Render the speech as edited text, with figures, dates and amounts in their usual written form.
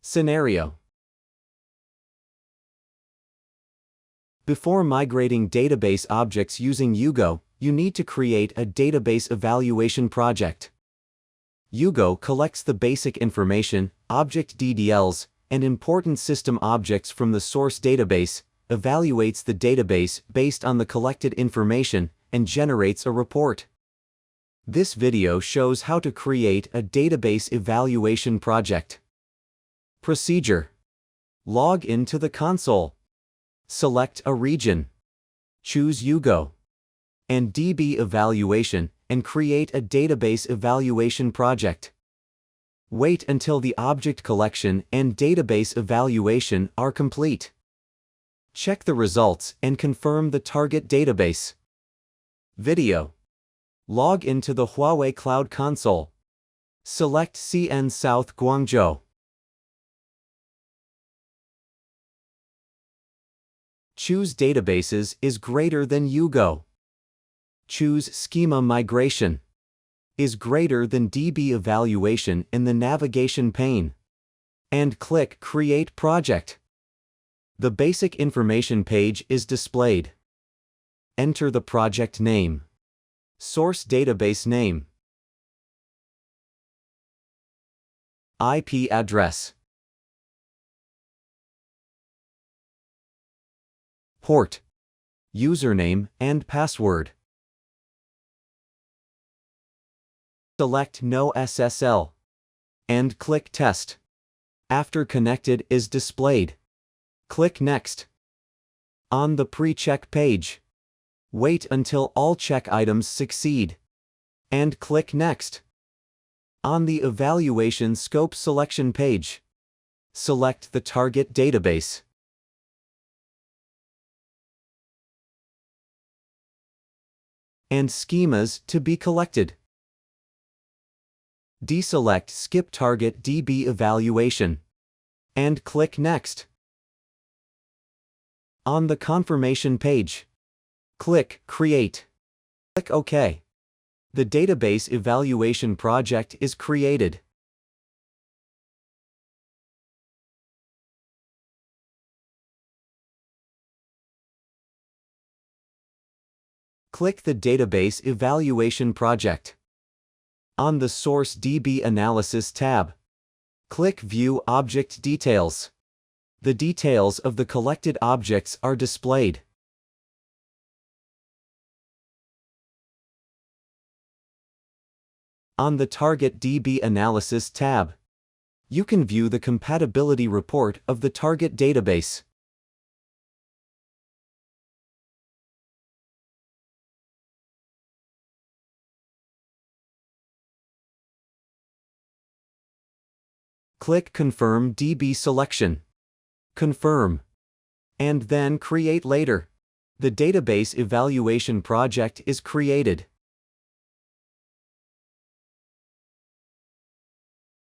Scenario. Before migrating database objects using UGO, you need to create a database evaluation project. UGO collects the basic information, object DDLs, and important system objects from the source database, evaluates the database based on the collected information, and generates a report. This video shows how to create a database evaluation project. Procedure. Log into the console. Select a region. Choose UGO and DB evaluation and create a database evaluation project. Wait until the object collection and database evaluation are complete. Check the results and confirm the target database. Video. Log into the Huawei Cloud Console. Select CN South Guangzhou. Choose Databases is greater than UGO. Choose Schema Migration is greater than DB Evaluation in the navigation pane. And click Create Project. The basic information page is displayed. Enter the project name. Source database name. IP address. Port, username, and password. Select No SSL and click Test. After connected is displayed. Click Next. On the pre-check page, wait until all check items succeed and click Next. On the Evaluation Scope selection page, select the target database. And schemas to be collected. Deselect Skip Target DB Evaluation and click Next. On the confirmation page, click Create. Click OK. The database evaluation project is created. Click the Database Evaluation Project. On the Source DB Analysis tab, click View Object Details. The details of the collected objects are displayed. On the Target DB Analysis tab, you can view the compatibility report of the target database. Click Confirm DB Selection. Confirm. And then Create Later. The database evaluation project is created.